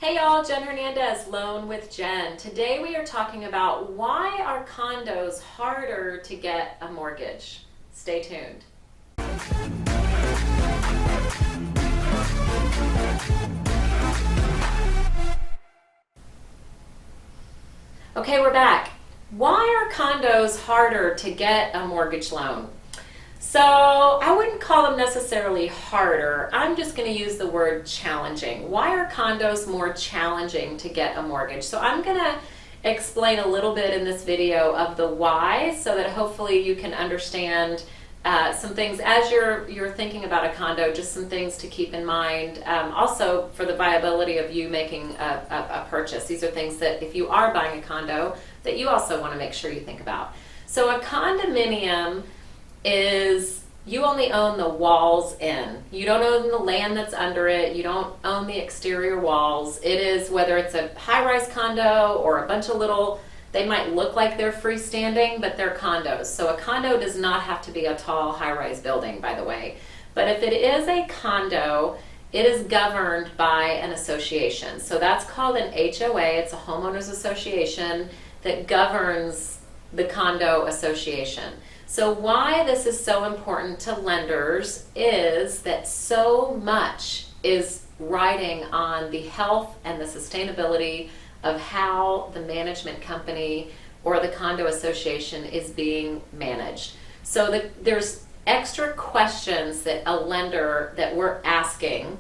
Hey y'all, Jen Hernandez, Loan with Jen. Today we are talking about why are condos harder to get a mortgage. Stay tuned. Okay, we're back. Why are condos harder to get a mortgage loan? So I wouldn't call them necessarily harder. I'm just going to use the word challenging. Why are condos more challenging to get a mortgage? So I'm going to explain a little bit in this video of the why so that hopefully you can understand some things as you're thinking about a condo, just some things to keep in mind. Also for the viability of you making a purchase. These are things that if you are buying a condo that you also want to make sure you think about. So a condominium is you only own the walls in. You don't own the land that's under it. You don't own the exterior walls. It is, whether it's a high-rise condo or a bunch of little, they might look like they're freestanding, but they're condos. So a condo does not have to be a tall high-rise building, by the way. But if it is a condo, it is governed by an association. So that's called an HOA. It's a Homeowners Association that governs the condo association. So why this is so important to lenders is that so much is riding on the health and the sustainability of how the management company or the condo association is being managed. So there's extra questions that a lender that we're asking.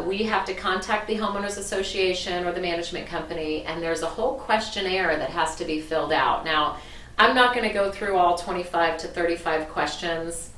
We have to contact the homeowners association or the management company, and there's a whole questionnaire that has to be filled out. Now, I'm not going to go through all 25 to 35 questions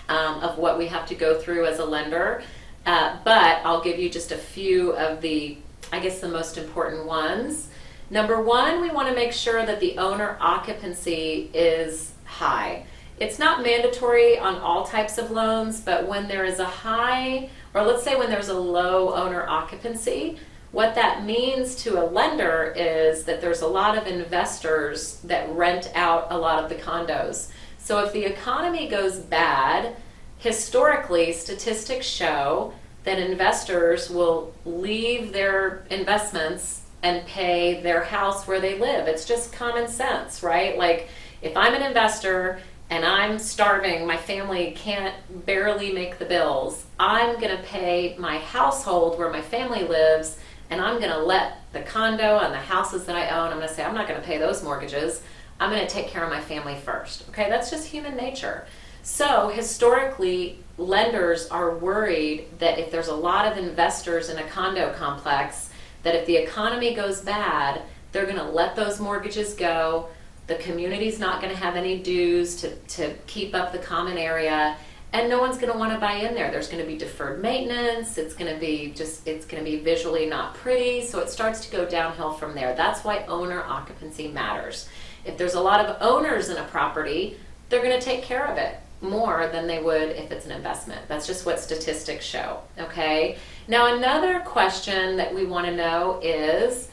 of what we have to go through as a lender, but I'll give you just a few of the, I guess, the most important ones. Number one, we want to make sure that the owner occupancy is high. It's not mandatory on all types of loans, but when there is a high, or let's say when there's a low owner occupancy, what that means to a lender is that there's a lot of investors that rent out a lot of the condos. So if the economy goes bad, historically, statistics show that investors will leave their investments and pay their house where they live. It's just common sense, right? Like if I'm an investor and I'm starving, my family can't barely make the bills, I'm gonna pay my household where my family lives, and I'm gonna let the condo and the houses that I own, I'm gonna say, I'm not gonna pay those mortgages. I'm gonna take care of my family first. Okay, that's just human nature. So historically, lenders are worried that if there's a lot of investors in a condo complex, that if the economy goes bad, they're gonna let those mortgages go. The community's not gonna have any dues to keep up the common area, and no one's going to want to buy in there. There's going to be deferred maintenance. It's going to be visually not pretty. So it starts to go downhill from there. That's why owner occupancy matters. If there's a lot of owners in a property, they're going to take care of it more than they would if it's an investment. That's just what statistics show. Okay. Now another question that we want to know is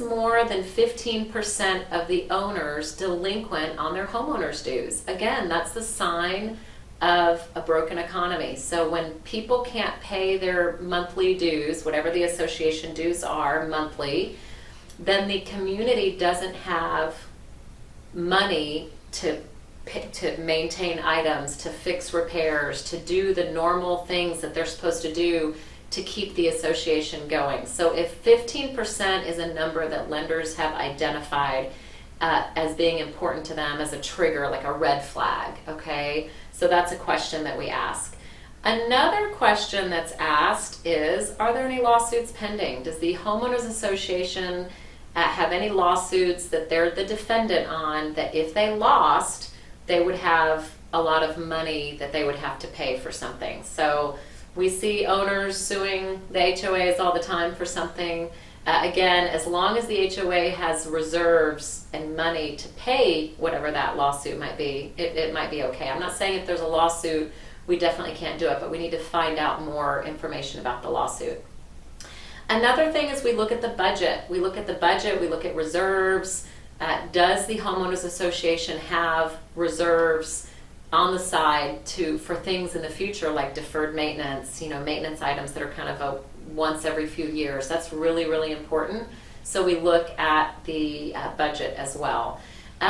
more than 15% of the owners delinquent on their homeowners dues? Again, that's the sign of a broken economy. So when people can't pay their monthly dues, whatever the association dues are monthly, then the community doesn't have money to maintain items, to fix repairs, to do the normal things that they're supposed to do to keep the association going. So if 15% is a number that lenders have identified as being important to them as a trigger, like a red flag, okay? So that's a question that we ask. Another question that's asked is, are there any lawsuits pending? Does the Homeowners Association have any lawsuits that they're the defendant on, that if they lost, they would have a lot of money that they would have to pay for something? So we see owners suing the HOAs all the time for something. Again, as long as the HOA has reserves and money to pay whatever that lawsuit might be, it might be okay. I'm not saying if there's a lawsuit, we definitely can't do it, but we need to find out more information about the lawsuit. Another thing is we look at the budget. We look at the budget, we look at reserves. Does the Homeowners Association have reserves on the side for things in the future, like deferred maintenance, maintenance items that are kind of a once every few years. That's really, really important. So we look at the budget as well.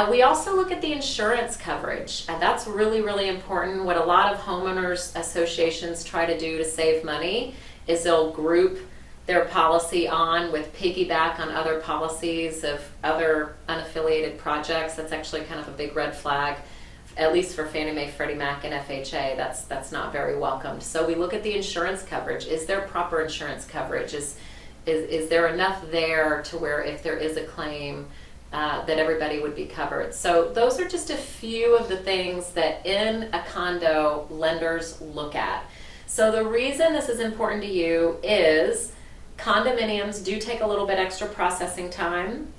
We also look at the insurance coverage. That's really, really important. What a lot of homeowners associations try to do to save money is they'll group their policy on with piggyback on other policies of other unaffiliated projects. That's actually kind of a big red flag, at least for Fannie Mae, Freddie Mac, and FHA. That's not very welcomed. So we look at the insurance coverage. Is there proper insurance coverage? Is there enough there to where if there is a claim that everybody would be covered? So those are just a few of the things that in a condo lenders look at. So the reason this is important to you is condominiums do take a little bit extra processing time.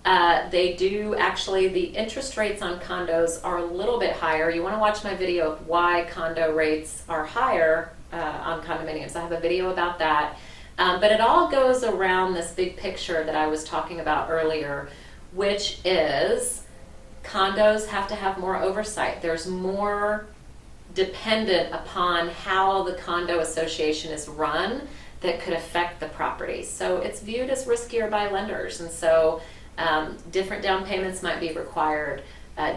They do actually, the interest rates on condos are a little bit higher. You want to watch my video of why condo rates are higher on condominiums. I have a video about that. But it all goes around this big picture that I was talking about earlier, which is condos have to have more oversight. There's more dependent upon how the condo association is run that could affect the property. So it's viewed as riskier by lenders, and so different down payments might be required,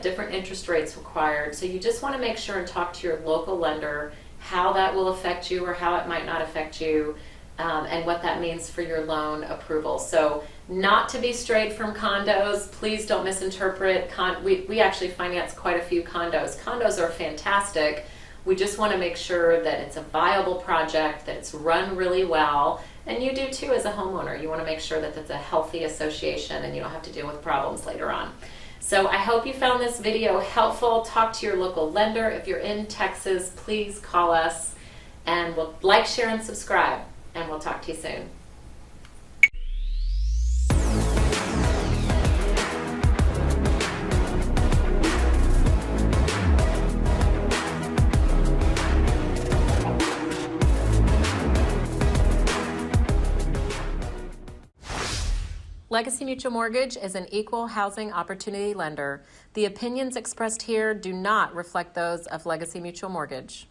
different interest rates required. So you just want to make sure and talk to your local lender how that will affect you or how it might not affect you, and what that means for your loan approval. So not to be strayed from condos, please don't misinterpret. We actually finance quite a few condos. Condos are fantastic. We just want to make sure that it's a viable project, that it's run really well, and you do too as a homeowner. You want to make sure that it's a healthy association and you don't have to deal with problems later on. So I hope you found this video helpful. Talk to your local lender. If you're in Texas, please call us, and we'll like, share, and subscribe, and we'll talk to you soon. Legacy Mutual Mortgage is an equal housing opportunity lender. The opinions expressed here do not reflect those of Legacy Mutual Mortgage.